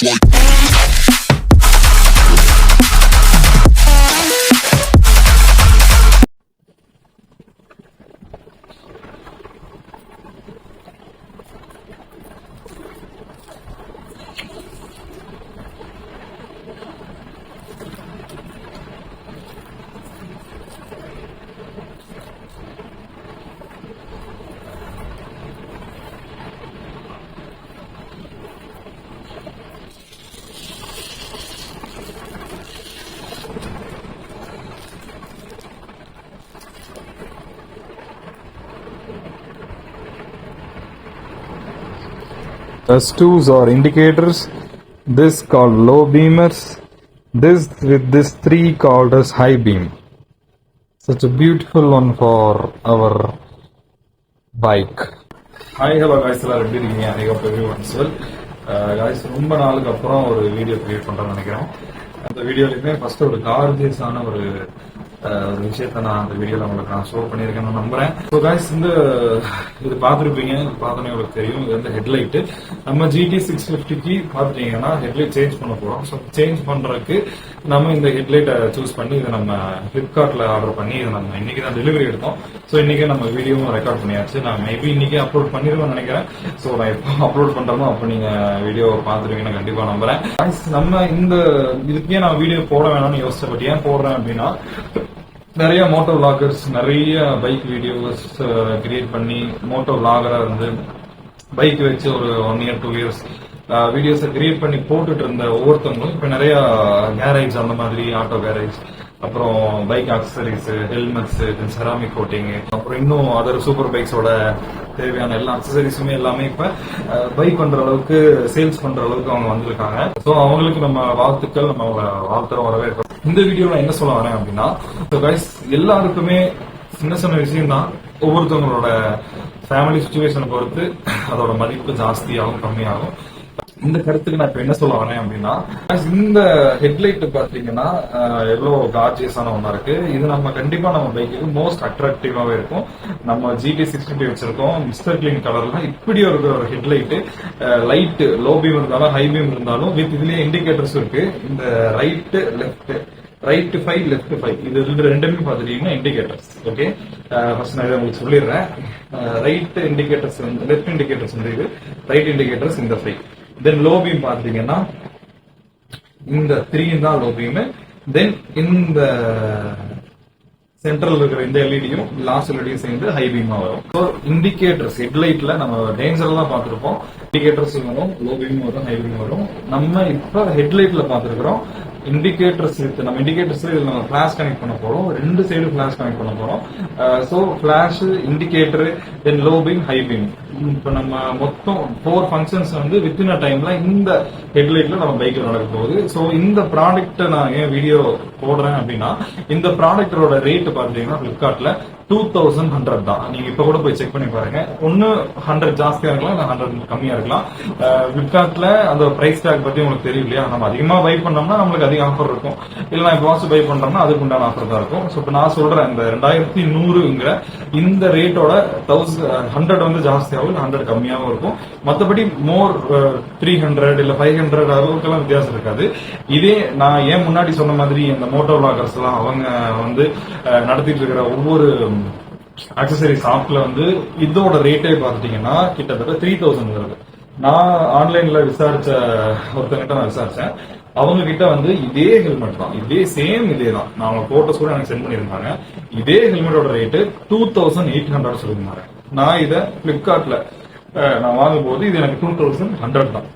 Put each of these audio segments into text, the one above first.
just like. S2s are indicators, this called low beamers, this with this 3 called as high beam. Such a beautiful one for our bike. Hi, hello guys, எல்லாரும் எப்படி இருக்கீங்க? I hope everyone's well. Guys, ரொம்ப நாளுக்கு அப்புறம் ஒரு video create பண்றேன்னு நினைக்கிறேன். அந்த வீடியோலயுமே ஃபர்ஸ்ட் ஒரு கார்ஜியஸான ஒரு விஷயத்த நான் அந்த வீடியோல உங்களுக்கு நான் ஷோ பண்ணியிருக்கேன்னு நம்புறேன். ஸோ காய்ஸ், இது பார்த்துருப்பீங்க, பார்த்தோன்னே உங்களுக்கு தெரியும். இது வந்து ஹெட்லைட். நம்ம GT 650க்கு பார்த்துட்டீங்கன்னா ஹெட்லைட் சேஞ்ச் பண்ண போறோம். ஸோ சேஞ்ச் பண்றதுக்கு நம்ம இந்த ஹெட்லைட்டை சூஸ் பண்ணி இதை நம்ம பிளிப்கார்ட்ல ஆர்டர் பண்ணி இதை நம்ம இன்னைக்கு தான் டெலிவரி எடுத்தோம். ஸோ இன்னைக்கே நம்ம வீடியோவும் ரெக்கார்ட் பண்ணியாச்சு. நான் மேபி இன்னைக்கே அப்லோட் பண்ணிடுவேன்னு நினைக்கிறேன். ஸோ நான் எப்போ அப்லோட் பண்றோமோ அப்போ நீங்க வீடியோ பார்த்துருவீங்கன்னு கண்டிப்பா நம்புறேன். நம்ம இந்த இதுக்கே நான் வீடியோ போட வேணாம்னு யோசிச்ச, பட் ஏன் போடுறேன் அப்படின்னா, நிறைய மோட்டோ விளாகர்ஸ் நிறைய பைக் வீடியோஸ் கிரியேட் பண்ணி மோட்டோ விளாகரா இருந்து பைக் வச்சு ஒரு 1 year 2 years வீடியோஸை கிரியேட் பண்ணி போட்டுட்டு இருந்த ஒவ்வொருத்தவங்களும் இப்ப நிறைய கேரேஜ், அந்த மாதிரி ஆட்டோ கேரேஜ், அப்புறம் bike accessories, helmets, ceramic coating, அப்புறம் இன்னும் அதர் சூப்பர் பைக்ஸோட தேவையான எல்லா அக்சசரிஸுமே எல்லாமே இப்ப பைக் பண்ற அளவுக்கு, சேல்ஸ் பண்ற அளவுக்கு அவங்க வந்திருக்காங்க. ஸோ அவங்களுக்கு நம்ம வாழ்த்துக்கள், நம்ம வாழ்த்துறோம், வரவேற்கிறோம். இந்த வீடியோல என்ன சொல்ல வரேன் அப்படின்னா, எல்லாருக்குமே சின்ன சின்ன விஷயம் தான் ஒவ்வொருத்தவங்களோட ஃபேமிலி சுச்சுவேஷனை பொறுத்து அதோட மதிப்பு ஜாஸ்தியாகும் கம்மியாகும். இந்த கருத்துக்கு நான் இப்ப என்ன சொல்ல வரேன் அப்படின்னா, இந்த ஹெட்லைட் பாத்தீங்கன்னா எவ்வளவு கார்ஜியஸான ஒண்ணா இருக்கு. இது நம்ம கண்டிப்பா நம்ம பைக்கு மோஸ்ட் அட்ராக்டிவாவே இருக்கும். நம்ம GT 650 வச்சிருக்கோம், மிஸ்டர் கிளீன் கலர்ல. இப்படி ஒரு ஹெட்லைட், லைட் லோ பீம் இருந்தாலும் ஹை பீம் இருந்தாலும் வித் இதுலயே இண்டிகேட்டர்ஸ் இருக்கு. இந்த ரைட் லெப்ட், ரைட் 5 லெஃப்ட் 5, இது ரெண்டுமே பாத்துட்டீங்கன்னா இண்டிகேட்டர்ஸ். ஓகே, ஃபர்ஸ்ட் நான் உங்களுக்கு சொல்லிடுறேன். ரைட் இண்டிகேட்டர்ஸ் வந்து, லெஃப்ட் இண்டிகேட்டர்ஸ் வந்து இது, ரைட் இண்டிகேட்டர்ஸ் இந்த 5. தென் லோ பீம் பாத்தீங்கன்னா இந்த 3 தான் லோ பீம். தென் இந்த சென்ட்ரல் இருக்கிற இந்த எல்இடியும் லாஸ்ட் எல்இடியும் சேர்ந்து ஹை பீமா வரும். ஸோ இண்டிகேட்டர்ஸ் ஹெட்லைட்ல நம்ம டேஞ்சர் தான் பார்த்திருப்போம். இண்டிகேட்டர்ஸ் வரும், லோ பீம் வரும், ஹை பீம் வரும். நம்ம இப்ப ஹெட்லைட்ல பார்த்திருக்கிறோம் இண்டிகேட்டர்ஸ் வித், நம்ம இண்டிகேட்டர்ஸ் நம்ம ஃபிளாஷ் கனெக்ட் பண்ண போறோம். 2 சைடு ஃபிளாஷ் கனெக்ட் பண்ண போறோம். So flash, indicator, then low beam, high beam. இப்ப நம்ம மொத்தம் 4 ஃபங்க்ஷன்ஸ் வந்து வித்தின் அ டைம்ல இந்த ஹெட்லைட்ல நம்ம பைக்ல நடக்க போகுது. ஸோ இந்த ப்ராடக்ட் நான் ஏன் வீடியோ போடுறேன் அப்படின்னா, இந்த ப்ராடக்டோட ரேட் பாத்தீங்கன்னா பிளிப்கார்ட்ல 2100 தான். நீங்க இப்ப கூட போய் செக் பண்ணி பாருங்க. ஒன்னு 100 ஜாஸ்தியா இருக்கலாம், இல்ல 100 கம்மியா இருக்கலாம். பிளிப்கார்ட்ல அந்த பிரைஸ் டேக் பத்தி உங்களுக்கு தெரியும் இல்லையா? நம்ம அதிகமா பை பண்ணோம்னா நம்மளுக்கு அதிக ஆஃபர் இருக்கும், இல்ல நான் இப்போ பை பண்றோம்னா அதுக்கு உண்டான ஆஃபர் தான் இருக்கும். ஸோ இப்ப நான் சொல்றேன், இந்த 2100ங்கிற இந்த ரேட்டோட 100 வந்து ஜாஸ்தியாகவும் 100 கம்மியாகவும் இருக்கும். மற்றபடி மோர் 300 இல்ல 500 அளவுக்கு வித்தியாசம் இருக்காது. இதே நான் ஏன் முன்னாடி சொன்ன மாதிரி இந்த மோட்டோ விளாகர்ஸ் எல்லாம் அவங்க வந்து நடத்திட்டு இருக்கிற ஒவ்வொரு அக்சசரி ஷாப்ல வந்து இதோட ரேட்டே பாத்துட்டீங்கன்னா கிட்டத்தட்ட 3000 வருது. நான் ஆன்லைன்ல விசாரிச்ச ஒருத்தங்கிட்ட நான் விசாரிச்சேன். அவங்க கிட்ட வந்து இதே ஹெல்மெட் தான், இதே சேம் இதே தான். நான் அவங்க போட்டோஸ் கூட எனக்கு சென்ட் பண்ணிருந்தாங்க. இதே ஹெல்மெட்டோட ரேட்டு 2800 சொல்லியிருந்தாங்க. நான் இதை பிளிப்கார்ட்ல நான் வாங்கும் போது இது எனக்கு 2100 தான்.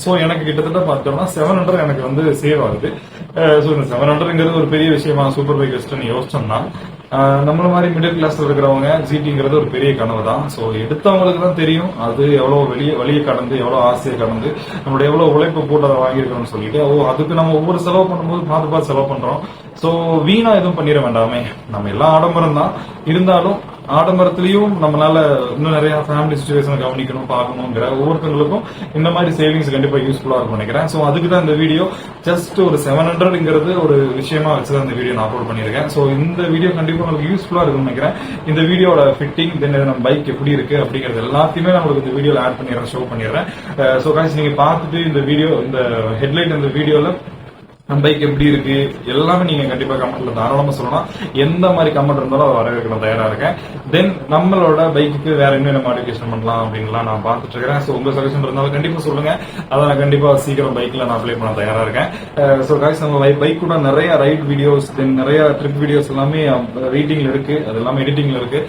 சோ எனக்கு கிட்டத்தட்ட பார்த்தோம்னா 700 எனக்கு வந்து சேவ் ஆகுது. சோ இந்த 700ங்கிறது ஒரு பெரிய விஷயமா சூப்பர் பைக் வெஸ்ட்னு யோசிச்சோம்னா, நம்மள மாதிரி மிடில் கிளாஸ்ல இருக்கிறவங்க ஜிடிங்கிறது ஒரு பெரிய கனவு தான். சோ எடுத்தவங்களுக்கு தான் தெரியும் அது எவ்வளவு வழியை கடந்து, எவ்வளவு ஆசையை கடந்து, நம்மளோட எவ்வளவு உழைப்பு போட்டு அதை வாங்கியிருக்கணும்னு சொல்லிட்டு அதுக்கு நம்ம ஒவ்வொரு செலவு பண்ணும்போது பார்த்து செலவு பண்றோம். சோ வீணா எதுவும் பண்ணிட வேண்டாமே. நம்ம எல்லாம் ஆடம்பரம் தான், இருந்தாலும் ஆடம்பரத்திலையும் நம்மளால இன்னும் நிறைய ஃபேமிலி சுச்சுவேஷன் கவனிக்கணும் பார்க்கணுங்கிற ஒவ்வொருத்தவங்களுக்கும் இந்த மாதிரி சேவிங்ஸ் கண்டிப்பா யூஸ்ஃபுல்லா இருக்கும் நினைக்கிறேன். ஸோ அதுக்கு தான் இந்த வீடியோ ஜஸ்ட் ஒரு 700ங்கிறது ஒரு விஷயமா வச்சுதான் இந்த வீடியோ நான் அப்லோட் பண்ணியிருக்கேன். ஸோ இந்த வீடியோ கண்டிப்பா உங்களுக்கு யூஸ்ஃபுல்லா இருக்கும்னு நினைக்கிறேன். இந்த வீடியோட ஃபிட்டிங் தென் நம்ம பைக் எப்படி இருக்கு அப்படிங்கிறது எல்லாத்தையுமே நான் உங்களுக்கு இந்த வீடியோல ஆட் பண்ணிடுறேன், ஷோ பண்ணிடுறேன். ஸோ காய்ச்சி நீங்க பார்த்துட்டு இந்த வீடியோ இந்த ஹெட்லைட் இந்த வீடியோல நம்ம பைக் எப்படி இருக்கு எல்லாமே நீங்க கண்டிப்பா கமெண்ட்ல தாராளமா சொல்லலாம். எந்த மாதிரி கமெண்ட் இருந்தாலும் அதை வரவேற்க நான் தயாரா இருக்கேன். தென் நம்மளோட பைக்கு வேற என்னென்ன மாடிஃபிகேஷன் பண்ணலாம் அப்படின்லாம் நான் பார்த்துட்டு இருக்கிறேன். ஸோ உங்க சஜஷன் இருந்தாலும் கண்டிப்பா சொல்லுங்க, அதை நான் கண்டிப்பா சீக்கிரம் பைக்ல நான் அப்ளை பண்ண தயாரா இருக்கேன். ஸோ காய்ஸ் நம்ம பைக் கூட நிறைய ரைட் வீடியோஸ் தென் நிறைய ட்ரிப் வீடியோஸ் எல்லாமே வெயிட்டிங்ல இருக்கு, அது எல்லாமே எடிட்டிங்ல இருக்கு.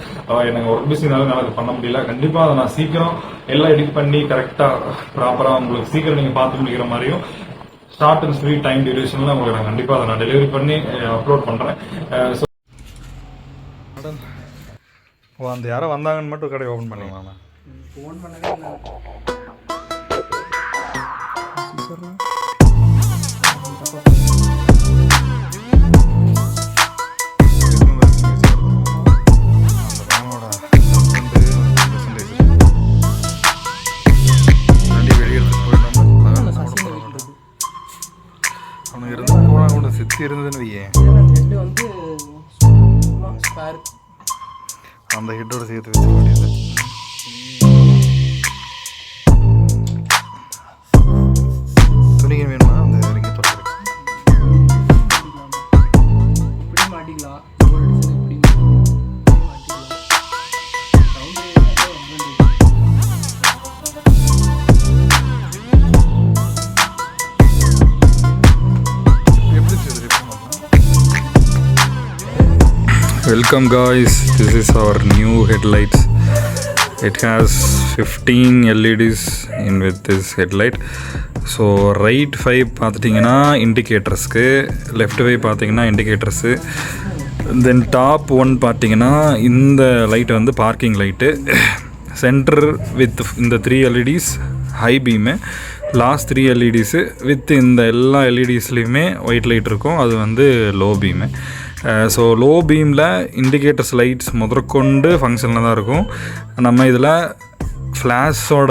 எனக்கு ஒர்க் பிஸினால எனக்கு பண்ண முடியல. கண்டிப்பா அதை நான் சீக்கிரம் எல்லாம் எடிட் பண்ணி கரெக்டா ப்ராப்பரா உங்களுக்கு சீக்கிரம் நீங்க பார்த்து முடிக்கிற மாதிரியும் ஷார்ட் அண்ட் ஸ்வீட் டைம் டியூரேஷன்ல உங்களுக்கு நான் கண்டிப்பா அதை நான் டெலிவரி பண்ணி அப்லோட் பண்றேன். அந்த யாரோ வந்தாங்கன்னு மட்டும் கடை ஓபன் பண்ணிக்கலாம். ஃபோன் பண்ணவே இருந்ததுன்னு வையே அந்த ஹெட்டோட சேர்த்து வச்சு வேண்டியது. துணிங்க வேணுமா அந்த இறங்கி தொடர்ந்து மாட்டிக்கலாம். Welcome guys, this is our new headlights. It has 15 LEDs in with this headlight. So right 5 பார்த்துட்டிங்கன்னா இண்டிகேட்டர்ஸ்க்கு, லெஃப்ட் 5 பார்த்தீங்கன்னா இண்டிகேட்டர்ஸு, தென் டாப் 1 பார்த்தீங்கன்னா இந்த லைட் வந்து பார்க்கிங் லைட்டு, சென்டர் வித் இந்த 3 LEDs high beam, last 3 LEDs with இந்த எல்லா LEDஸ்லேயுமே ஒயிட் லைட் இருக்கும், அது வந்து லோ பீமு. ஸோ லோ பீமில் இண்டிகேட்டர்ஸ் லைட்ஸ் முதற்கொண்டு ஃபங்க்ஷனில் தான் இருக்கும். நம்ம இதில் ஃப்ளாஷோட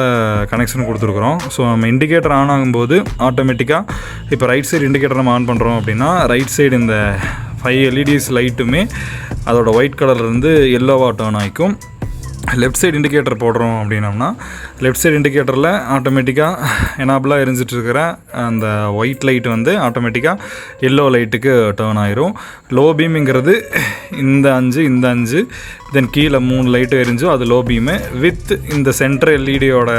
கனெக்ஷன் கொடுத்துருக்குறோம். ஸோ நம்ம இண்டிகேட்டர் ஆன் ஆகும்போது ஆட்டோமேட்டிக்காக இப்போ ரைட் சைடு இண்டிகேட்டர் நம்ம ஆன் பண்ணுறோம் அப்படின்னா ரைட் சைடு இந்த 5 LEDs லைட்டுமே அதோட ஒயிட் கலர்லேருந்து எல்லோவாக டர்ன் ஆகிக்கும். லெஃப்ட் சைடு இண்டிகேட்டர் போடுறோம் அப்படின்னோம்னா லெஃப்ட் சைடு இண்டிகேட்டரில் ஆட்டோமேட்டிக்காக எனாபிளாக எரிஞ்சிட்ருக்கிற அந்த ஒயிட் லைட் வந்து ஆட்டோமேட்டிக்காக எல்லோ லைட்டுக்கு டர்ன் ஆயிரும். லோ பீமுங்கிறது இந்த 5 தென் கீழே 3 லைட்டு எரிஞ்சோ அது லோ பீமு, வித் இந்த சென்டர் எல்இடியோட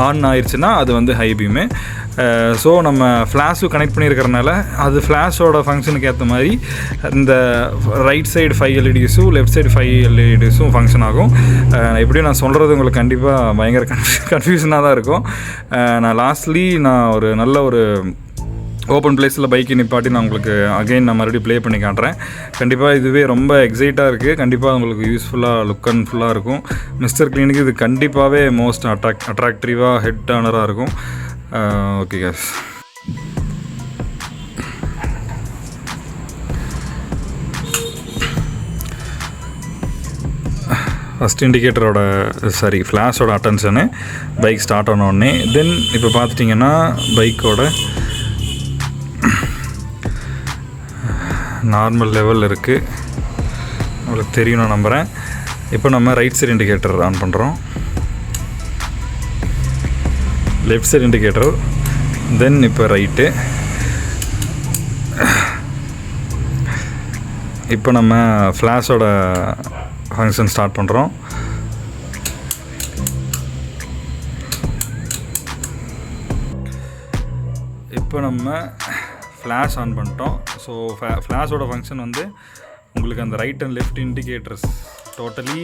ஆன் ஆயிடுச்சுன்னா அது வந்து ஹை பீமு. ஸோ நம்ம ஃப்ளாஷு கனெக்ட் பண்ணியிருக்கிறனால அது ஃப்ளாஷோட ஃபங்க்ஷனுக்கு ஏற்ற மாதிரி இந்த ரைட் சைடு 5 LEDஸும் லெஃப்ட் சைடு 5 LEDஸும் ஃபங்க்ஷன் ஆகும். எப்படியும் நான் சொல்கிறது உங்களுக்கு கண்டிப்பாக பயங்கர கன்ஃபியூஷனாக தான் இருக்கும். நான் ஒரு நல்ல ஒரு ஓப்பன் பிளேஸில் பைக்கை நிப்பாட்டி நான் உங்களுக்கு அகைன் நான் மறுபடியும் ப்ளே பண்ணி காட்டுறேன். கண்டிப்பாக இதுவே ரொம்ப எக்ஸைட்டாக இருக்குது. கண்டிப்பாக உங்களுக்கு யூஸ்ஃபுல்லாக லுக் அண்ட் ஃபுல்லாக இருக்கும். மிஸ்டர் கிளீனுக்கு இது கண்டிப்பாகவே மோஸ்ட் அட்ராக்டிவாக ஹெட் டர்னராக இருக்கும். ஓகே கேஸ், ஃபஸ்ட் இண்டிகேட்டரோட ஃப்ளாஷோட அட்டென்ஷனு பைக் ஸ்டார்ட் ஆன உடனே, தென் இப்போ பார்த்துட்டிங்கன்னா பைக்கோட நார்மல் லெவல் இருக்குது, உங்களுக்கு தெரியும் நான் நம்புகிறேன். இப்போ நம்ம ரைட் சைடு இண்டிகேட்டர் ஆன் பண்ணுறோம், லெஃப்ட் சைடு இண்டிகேட்டர், தென் இப்போ ரைட்டு. இப்போ நம்ம ஃப்ளாஷோட ஃபங்க்ஷன் ஸ்டார்ட் பண்ணுறோம். இப்போ நம்ம ஃப்ளாஷ் ஆன் பண்ணிட்டோம். ஸோ ஃப்ளாஷோட ஃபங்க்ஷன் வந்து உங்களுக்கு அந்த right and left indicators totally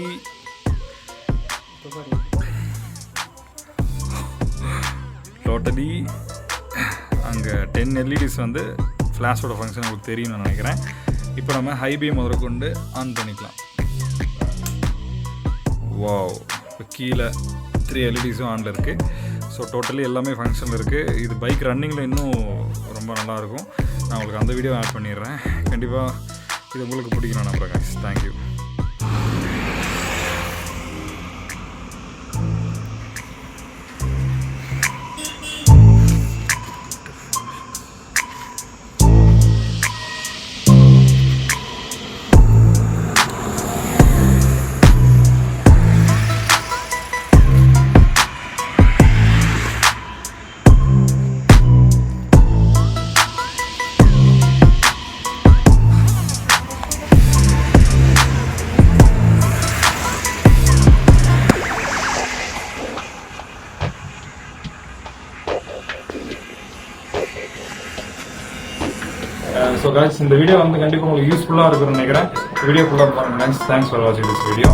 அங்கே 10 LEDs வந்து ஃப்ளாஷோட ஃபங்க்ஷன் உங்களுக்கு தெரியும் நான் நினைக்கிறேன். இப்போ நம்ம ஹை பீம் முதற்கொண்டு ஆன் பண்ணிக்கலாம். வாவ், இப்போ கீழே 3 LEDஸும் ஆனில் இருக்குது. ஸோ டோட்டலி எல்லாமே ஃபங்க்ஷனில் இருக்குது. இது பைக் ரன்னிங்கில் இன்னும் ரொம்ப நல்லாயிருக்கும். நான் உங்களுக்கு அந்த வீடியோ ஆட் பண்ணிடுறேன். கண்டிப்பாக இது உங்களுக்கு பிடிக்கும் நான் நம்புறேன். தேங்க்யூ. ஸோ guys இந்த வீடியோ வந்து கண்டிப்பாக உங்களுக்கு யூஸ்ஃபுல்லாக இருக்கும்னு நினைக்கிறேன். வீடியோ ஃபுல்லாக பாருங்க. தேங்க்ஸ் ஃபார் வாட்சிங் திஸ் வீடியோ.